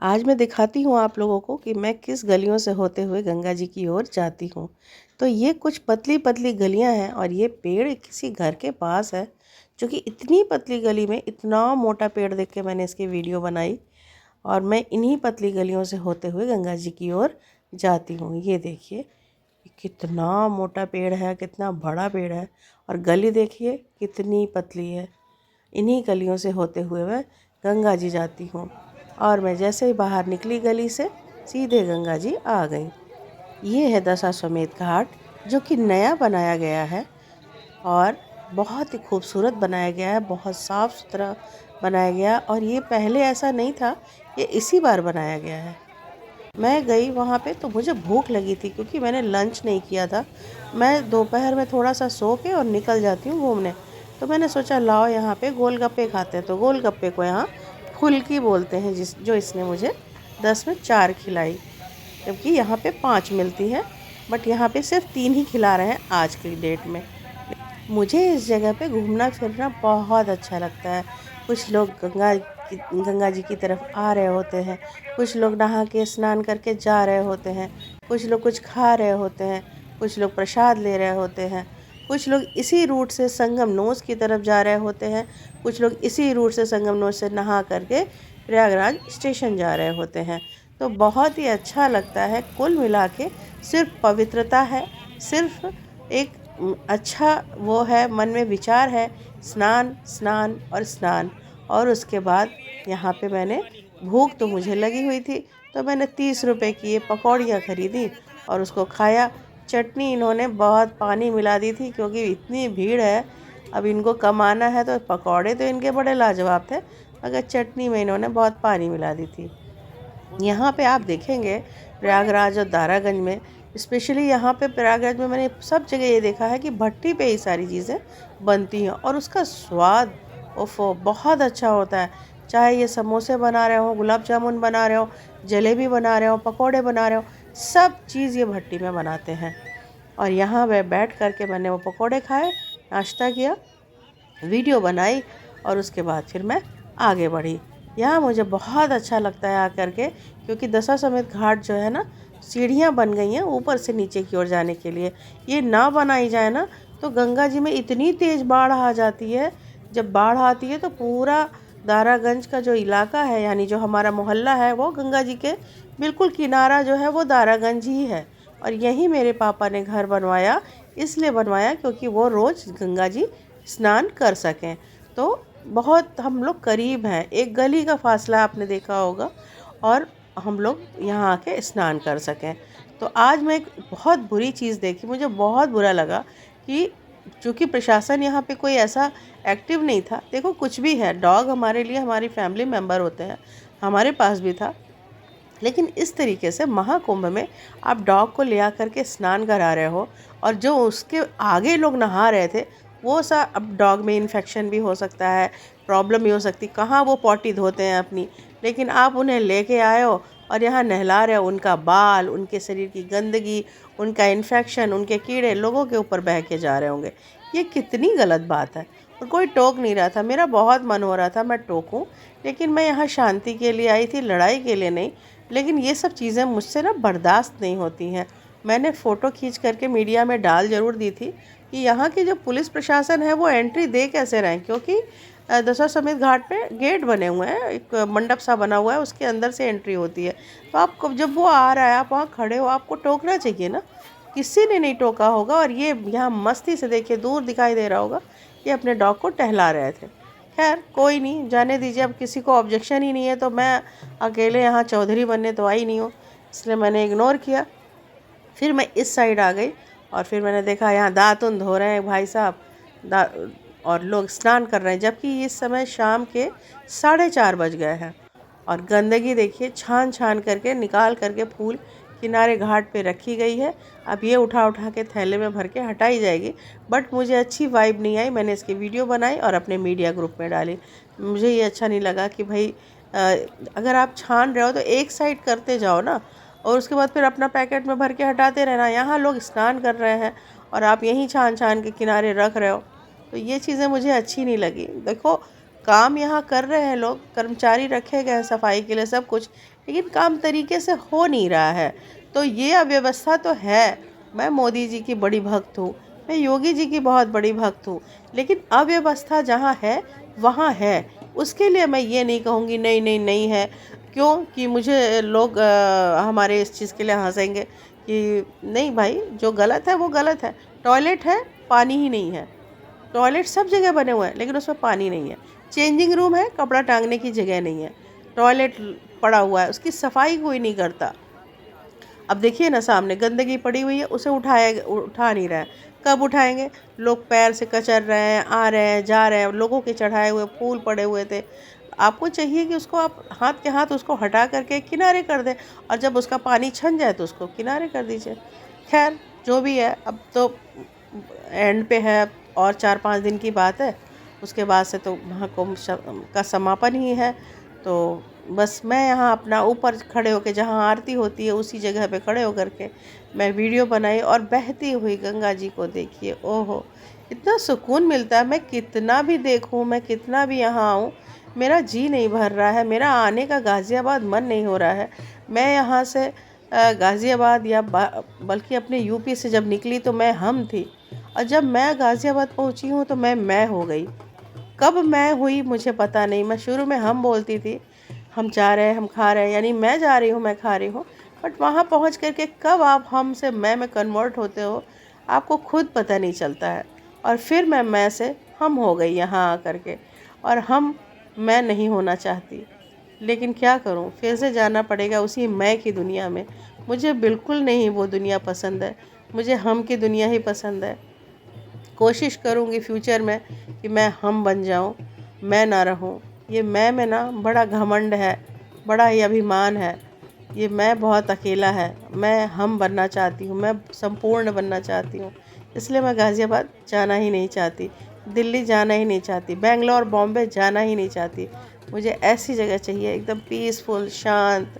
आज मैं दिखाती हूँ आप लोगों को कि मैं किस गलियों से होते हुए गंगा जी की ओर जाती हूँ। तो ये कुछ पतली पतली गलियाँ हैं और ये पेड़ किसी घर के पास है, जो कि इतनी पतली गली में इतना मोटा पेड़ देख के मैंने इसकी वीडियो बनाई और मैं इन्हीं पतली गलियों से होते हुए गंगा जी की ओर जाती हूँ। ये देखिए कितना मोटा पेड़ है, कितना बड़ा पेड़ है और गली देखिए कितनी पतली है। इन्हीं गलियों से होते हुए मैं गंगा जी जाती हूँ और मैं जैसे ही बाहर निकली गली से सीधे गंगा जी आ गई। ये है दशाश्वमेध घाट, जो कि नया बनाया गया है और बहुत ही खूबसूरत बनाया गया है, बहुत साफ़ सुथरा बनाया गया और ये पहले ऐसा नहीं था, ये इसी बार बनाया गया है। मैं गई वहाँ पे तो मुझे भूख लगी थी क्योंकि मैंने लंच नहीं किया था। मैं दोपहर में थोड़ा सा सो के और निकल जाती हूँ घूमने। तो मैंने सोचा लाओ यहाँ पे गोलगप्पे खाते हैं, तो गोलगप्पे को यहाँ फुल्की बोलते हैं, जो इसने मुझे 10 में 4 खिलाई, जबकि यहाँ पे 5 मिलती है, बट यहाँ पे सिर्फ 3 ही खिला रहे हैं आज की डेट में। मुझे इस जगह पे घूमना फिरना बहुत अच्छा लगता है। कुछ लोग गंगा जी की तरफ आ रहे होते हैं, कुछ लोग नहा के स्नान करके जा रहे होते हैं, कुछ लोग कुछ खा रहे होते हैं, कुछ लोग प्रसाद ले रहे होते हैं, कुछ लोग इसी रूट से संगमनोस की तरफ जा रहे होते हैं, कुछ लोग इसी रूट से संगमनोस से नहा करके प्रयागराज स्टेशन जा रहे होते हैं। तो बहुत ही अच्छा लगता है। कुल मिला के सिर्फ पवित्रता है, सिर्फ एक अच्छा वो है, मन में विचार है, स्नान स्नान और स्नान। और उसके बाद यहाँ पे मैंने, भूख तो मुझे लगी हुई थी, तो मैंने 30 रुपए की ये पकौड़ियाँ ख़रीदी और उसको खाया। चटनी इन्होंने बहुत पानी मिला दी थी क्योंकि इतनी भीड़ है, अब इनको कमाना है, तो पकौड़े तो इनके बड़े लाजवाब थे, मगर चटनी में इन्होंने बहुत पानी मिला दी थी। यहाँ पे आप देखेंगे प्रयागराज और दारागंज में, स्पेशली यहाँ पे प्रयागराज में मैंने सब जगह ये देखा है कि भट्टी पे ही सारी चीज़ें बनती हैं और उसका स्वाद ओफो बहुत अच्छा होता है। चाहे ये समोसे बना रहे हो, गुलाब जामुन बना रहे हो, जलेबी बना रहे हो, पकोड़े बना रहे हो, सब चीज़ ये भट्टी में बनाते हैं। और यहाँ मैं बैठ कर के मैंने वो पकोड़े खाए, नाश्ता किया, वीडियो बनाई और उसके बाद फिर मैं आगे बढ़ी। यहाँ मुझे बहुत अच्छा लगता है आकर के, क्योंकि दशाश्वमेध घाट जो है ना, सीढ़ियाँ बन गई हैं ऊपर से नीचे की ओर जाने के लिए। ये ना बनाई जाए ना तो गंगा जी में इतनी तेज़ बाढ़ आ जाती है। जब बाढ़ आती है तो पूरा दारागंज का जो इलाका है, यानी जो हमारा मोहल्ला है, वो गंगा जी के बिल्कुल किनारा जो है वो दारागंज ही है। और यहीं मेरे पापा ने घर बनवाया, इसलिए बनवाया क्योंकि वो रोज़ गंगा जी स्नान कर सकें। तो बहुत हम लोग करीब हैं, एक गली का फासला आपने देखा होगा, और हम लोग यहाँ आके स्नान कर सकें। तो आज मैं एक बहुत बुरी चीज़ देखी, मुझे बहुत बुरा लगा कि चूँकि प्रशासन यहाँ पे कोई ऐसा एक्टिव नहीं था। देखो कुछ भी है, डॉग हमारे लिए हमारी फैमिली मेम्बर होते हैं, हमारे पास भी था, लेकिन इस तरीके से महाकुंभ में आप डॉग को ले आकर के स्नान करा रहे हो और जो उसके आगे लोग नहा रहे थे वो सा, अब डॉग में इन्फेक्शन भी हो सकता है, प्रॉब्लम भी हो सकती, कहाँ वो पॉटी धोते हैं अपनी, लेकिन आप उन्हें लेके आए हो और यहाँ नहला रहे हो। उनका बाल, उनके शरीर की गंदगी, उनका इन्फेक्शन, उनके कीड़े लोगों के ऊपर बह के जा रहे होंगे। ये कितनी गलत बात है। और कोई टोक नहीं रहा था, मेरा बहुत मन हो रहा था मैं टोकूं, लेकिन मैं यहाँ शांति के लिए आई थी, लड़ाई के लिए नहीं। लेकिन ये सब चीज़ें मुझसे ना बर्दाश्त नहीं होती हैं। मैंने फ़ोटो खींच करके मीडिया में डाल ज़रूर दी थी कि यहाँ की जो पुलिस प्रशासन है वो एंट्री दे कैसे रहे हैं, क्योंकि दशाश्वमेध घाट पे गेट बने हुए हैं, एक मंडप सा बना हुआ है, उसके अंदर से एंट्री होती है। तो आप जब वो आ रहा है, आप वहाँ खड़े हो, आपको टोकना चाहिए ना। किसी ने नहीं टोका होगा और ये यहाँ मस्ती से, देखिए दूर दिखाई दे रहा होगा, ये अपने डॉग को टहला रहे थे। खैर कोई नहीं, जाने दीजिए, अब किसी को ऑब्जेक्शन ही नहीं है तो मैं अकेले यहाँ चौधरी बनने तो आई नहीं हूँ, इसलिए मैंने इग्नोर किया। फिर मैं इस साइड आ गई और फिर मैंने देखा यहाँ दातुन धो रहे हैं भाई साहब, और लोग स्नान कर रहे हैं, जबकि इस समय शाम के 4:30 बज गए हैं। और गंदगी देखिए छान छान करके निकाल करके फूल किनारे घाट पे रखी गई है। अब ये उठा उठा के थैले में भर के हटाई जाएगी, बट मुझे अच्छी वाइब नहीं आई। मैंने इसकी वीडियो बनाई और अपने मीडिया ग्रुप में डाली। मुझे ये अच्छा नहीं लगा कि भाई अगर आप छान रहे हो तो एक साइड करते जाओ ना, और उसके बाद फिर अपना पैकेट में भर के हटाते रहना। यहाँ लोग स्नान कर रहे हैं और आप यहीं छान छान के किनारे रख रहे हो, तो ये चीज़ें मुझे अच्छी नहीं लगी। देखो काम यहाँ कर रहे हैं लोग, कर्मचारी रखे गए हैं सफाई के लिए, सब कुछ, लेकिन काम तरीके से हो नहीं रहा है। तो ये अव्यवस्था तो है। मैं मोदी जी की बड़ी भक्त हूँ, मैं योगी जी की बहुत बड़ी भक्त हूँ, लेकिन अव्यवस्था जहाँ है वहाँ है। उसके लिए मैं ये नहीं कहूँगी नहीं नहीं नहीं है, क्यों कि मुझे लोग हमारे इस चीज़ के लिए हंसेंगे कि नहीं भाई, जो गलत है वो गलत है। टॉयलेट है, पानी ही नहीं है। टॉयलेट सब जगह बने हुए हैं लेकिन उसमें पानी नहीं है। चेंजिंग रूम है, कपड़ा टांगने की जगह नहीं है। टॉयलेट पड़ा हुआ है, उसकी सफाई कोई नहीं करता। अब देखिए ना, सामने गंदगी पड़ी हुई है, उसे उठा नहीं रहा है। कब उठाएंगे? लोग पैर से कचर रहे हैं, आ रहे हैं, जा रहे हैं। लोगों के चढ़ाए हुए फूल पड़े हुए थे। आपको चाहिए कि उसको आप हाथ के हाथ उसको हटा करके किनारे कर दें, और जब उसका पानी छन जाए तो उसको किनारे कर दीजिए। खैर, जो भी है, अब तो एंड पे है, और 4-5 दिन की बात है। उसके बाद से तो महाकुंभ का समापन ही है। तो बस मैं यहाँ अपना ऊपर खड़े होकर, जहाँ आरती होती है उसी जगह पे खड़े होकर के मैं वीडियो बनाई, और बहती हुई गंगा जी को देखिए। ओहो, इतना सुकून मिलता है। मैं कितना भी देखूँ, मैं कितना भी यहाँ आऊँ, मेरा जी नहीं भर रहा है। मेरा आने का गाज़ियाबाद मन नहीं हो रहा है। मैं यहाँ से गाज़ियाबाद या बल्कि अपने यूपी से जब निकली तो मैं हम थी, और जब मैं गाज़ियाबाद पहुँची हूँ तो मैं हो गई। कब मैं हुई मुझे पता नहीं। मैं शुरू में हम बोलती थी, हम जा रहे हैं, हम खा रहे हैं, यानी मैं जा रही हूँ, मैं खा रही हूँ। बट वहाँ पहुँच कर के कब आप हम से मैं में कन्वर्ट होते हो, आपको खुद पता नहीं चलता है। और फिर मैं से हम हो गई यहाँ आ कर के। और हम मैं नहीं होना चाहती, लेकिन क्या करूँ, फिर से जाना पड़ेगा उसी मैं की दुनिया में। मुझे बिल्कुल नहीं वो दुनिया पसंद है, मुझे हम की दुनिया ही पसंद है। कोशिश करूँगी फ्यूचर में कि मैं हम बन जाऊँ, मैं ना रहूँ। ये मैं में ना बड़ा घमंड है, बड़ा ही अभिमान है। ये मैं बहुत अकेला है। मैं हम बनना चाहती हूँ, मैं संपूर्ण बनना चाहती हूँ। इसलिए मैं गाज़ियाबाद जाना ही नहीं चाहती, दिल्ली जाना ही नहीं चाहती, बेंगलोर बॉम्बे जाना ही नहीं चाहती। मुझे ऐसी जगह चाहिए, एकदम पीसफुल, शांत।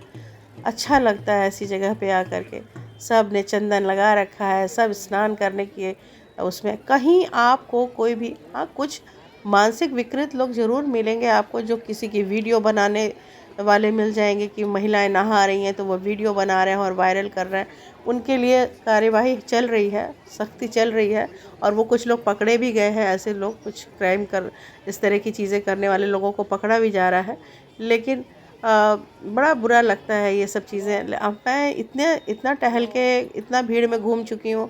अच्छा लगता है ऐसी जगह पे आकर के। सब ने चंदन लगा रखा है, सब स्नान करने की उसमें। कहीं आपको कोई भी, हाँ, कुछ मानसिक विकृत लोग ज़रूर मिलेंगे आपको, जो किसी की वीडियो बनाने वाले मिल जाएंगे कि महिलाएं नहा रही हैं तो वो वीडियो बना रहे हैं और वायरल कर रहे हैं। उनके लिए कार्यवाही चल रही है, सख्ती चल रही है, और वो कुछ लोग पकड़े भी गए हैं। ऐसे लोग, कुछ क्राइम कर, इस तरह की चीज़ें करने वाले लोगों को पकड़ा भी जा रहा है। लेकिन बड़ा बुरा लगता है ये सब चीज़ें। अब मैं इतना टहल के, इतना भीड़ में घूम चुकी हूँ,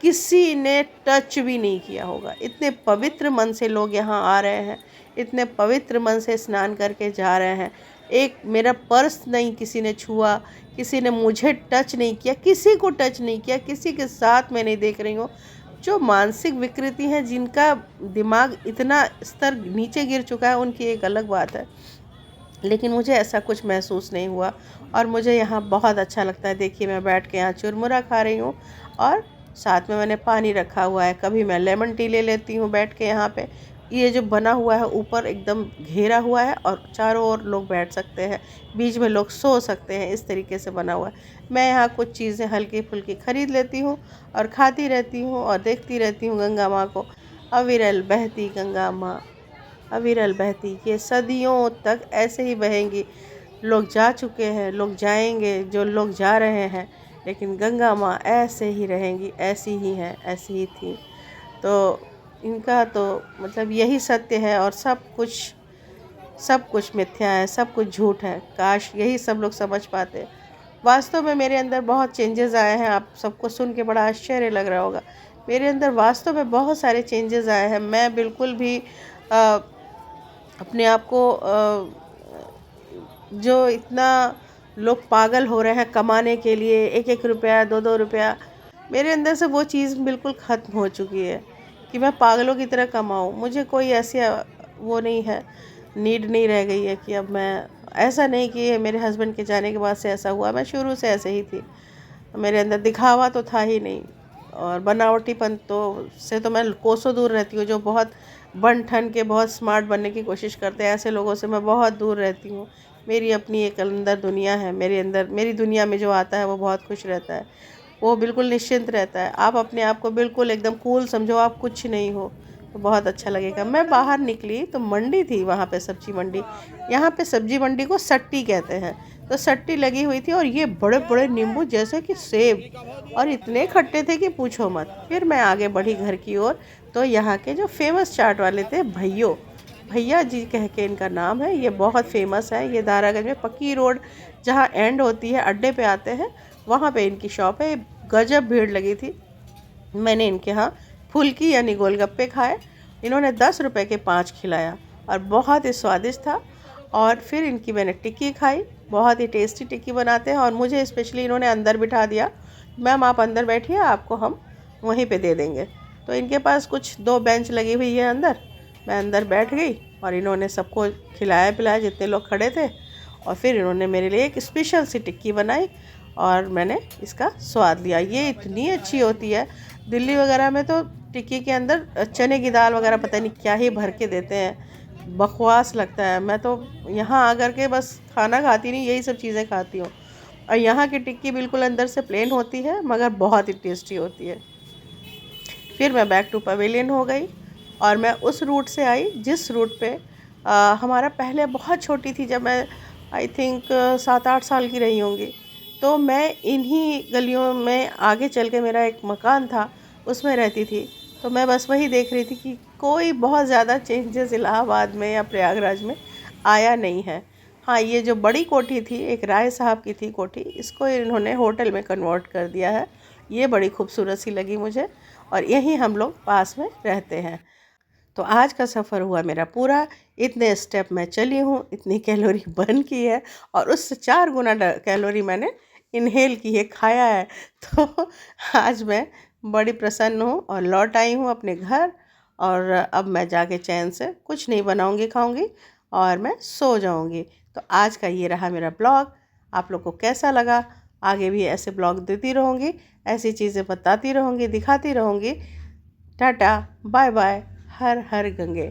किसी ने टच भी नहीं किया होगा। इतने पवित्र मन से लोग यहाँ आ रहे हैं, इतने पवित्र मन से स्नान करके जा रहे हैं। एक मेरा पर्स नहीं किसी ने छुआ, किसी ने मुझे टच नहीं किया, किसी को टच नहीं किया, किसी के साथ मैं नहीं देख रही हूँ। जो मानसिक विकृति हैं, जिनका दिमाग इतना स्तर नीचे गिर चुका है, उनकी एक अलग बात है। लेकिन मुझे ऐसा कुछ महसूस नहीं हुआ, और मुझे यहाँ बहुत अच्छा लगता है। देखिए, मैं बैठ के यहाँ चुरमुरा खा रही हूँ, और साथ में मैंने पानी रखा हुआ है। कभी मैं लेमन टी ले लेती हूँ बैठ के यहाँ पे। ये जो बना हुआ है, ऊपर एकदम घेरा हुआ है, और चारों ओर लोग बैठ सकते हैं, बीच में लोग सो सकते हैं, इस तरीके से बना हुआ है। मैं यहाँ कुछ चीज़ें हल्की फुल्की खरीद लेती हूँ और खाती रहती हूँ, और देखती रहती हूँ गंगा माँ को। अविरल बहती गंगा माँ, अविरल बहती, ये सदियों तक ऐसे ही बहेंगी। लोग जा चुके हैं, लोग जाएंगे, जो लोग जा रहे हैं, लेकिन गंगा माँ ऐसे ही रहेंगी, ऐसी ही हैं, ऐसी ही थी। तो इनका तो मतलब यही सत्य है, और सब कुछ मिथ्या है, सब कुछ झूठ है। काश यही सब लोग समझ पाते। वास्तव में मेरे अंदर बहुत चेंजेस आए हैं। आप सबको सुन के बड़ा आश्चर्य लग रहा होगा। मेरे अंदर वास्तव में बहुत सारे चेंजेस आए हैं। मैं बिल्कुल भी अपने आप को जो इतना लोग पागल हो रहे हैं कमाने के लिए, 1-1 रुपया, 2-2 रुपया, मेरे अंदर से वो चीज़ बिल्कुल ख़त्म हो चुकी है कि मैं पागलों की तरह कमाऊँ। मुझे कोई ऐसी वो नहीं है, नीड नहीं रह गई है कि अब मैं, ऐसा नहीं कि मेरे हस्बैंड के जाने के बाद से ऐसा हुआ। मैं शुरू से ऐसे ही थी। मेरे अंदर दिखावा तो था ही नहीं, और बनावटीपन तो मैं कोसों दूर रहती हूँ। जो बहुत बन ठन के बहुत स्मार्ट बनने की कोशिश करते हैं, ऐसे लोगों से मैं बहुत दूर रहती हूँ। मेरी अपनी एक अंदर दुनिया है। मेरे अंदर, मेरी दुनिया में जो आता है वो बहुत खुश रहता है, वो बिल्कुल निश्चिंत रहता है। आप अपने आप को बिल्कुल एकदम कूल समझो, आप कुछ नहीं हो, तो बहुत अच्छा लगेगा। मैं बाहर निकली तो मंडी थी, वहाँ पे सब्जी मंडी। यहाँ पे सब्जी मंडी को सट्टी कहते हैं। तो सट्टी लगी हुई थी और ये बड़े बड़े नींबू जैसे कि सेब, और इतने खट्टे थे कि पूछो मत। फिर मैं आगे बढ़ी घर की ओर, तो यहाँ के जो फेमस चाट वाले थे भैया जी कह के इनका नाम है, ये बहुत फेमस है। ये दारागंज में पक्की रोड जहाँ एंड होती है, अड्डे पे आते हैं, वहाँ पे इनकी शॉप है। गजब भीड़ लगी थी। मैंने इनके यहाँ फुल्की यानी गोलगप्पे खाए। इन्होंने 10 रुपए के 5 खिलाया और बहुत ही स्वादिष्ट था। और फिर इनकी मैंने टिक्की खाई, बहुत ही टेस्टी टिक्की बनाते हैं। और मुझे स्पेशली इन्होंने अंदर बिठा दिया, मैम आप अंदर बैठिए, आपको हम वहीं पे दे देंगे। तो इनके पास कुछ 2 बेंच लगी हुई है अंदर। मैं अंदर बैठ गई और इन्होंने सबको खिलाया पिलाया जितने लोग खड़े थे। और फिर इन्होंने मेरे लिए एक स्पेशल सी टिक्की बनाई और मैंने इसका स्वाद लिया। ये इतनी अच्छी होती है। दिल्ली वगैरह में तो टिक्की के अंदर चने की दाल वगैरह पता नहीं क्या ही भर के देते हैं, बकवास लगता है। मैं तो यहाँ आकर के बस खाना खाती नहीं, यही सब चीज़ें खाती हूँ। और यहाँ की टिक्की बिल्कुल अंदर से प्लेन होती है मगर बहुत ही टेस्टी होती है। फिर मैं बैक टू पवेलियन हो गई और मैं उस रूट से आई जिस रूट पे हमारा पहले, बहुत छोटी थी जब मैं आई थिंक 7-8 साल की रही होंगी, तो मैं इन्हीं गलियों में आगे चल के मेरा एक मकान था, उसमें रहती थी। तो मैं बस वही देख रही थी कि कोई बहुत ज़्यादा चेंजेस इलाहाबाद में या प्रयागराज में आया नहीं है। हाँ, ये जो बड़ी कोठी थी, एक राय साहब की थी कोठी, इसको इन्होंने होटल में कन्वर्ट कर दिया है। ये बड़ी खूबसूरत सी लगी मुझे और यहीं हम लोग पास में रहते हैं। तो आज का सफ़र हुआ मेरा पूरा। इतने स्टेप मैं चली हूँ, इतनी कैलोरी बर्न की है और उससे 4 गुना कैलोरी मैंने इनहेल की है, खाया है। तो आज मैं बड़ी प्रसन्न हूँ और लौट आई हूँ अपने घर। और अब मैं जाके चैन से कुछ नहीं बनाऊँगी खाऊँगी और मैं सो जाऊँगी। तो आज का ये रहा मेरा ब्लॉग। आप लोग को कैसा लगा? आगे भी ऐसे ब्लॉग देती रहूँगी, ऐसी चीज़ें बताती रहूँगी, दिखाती रहूँगी। टाटा, बाय बाय, हर हर गंगे।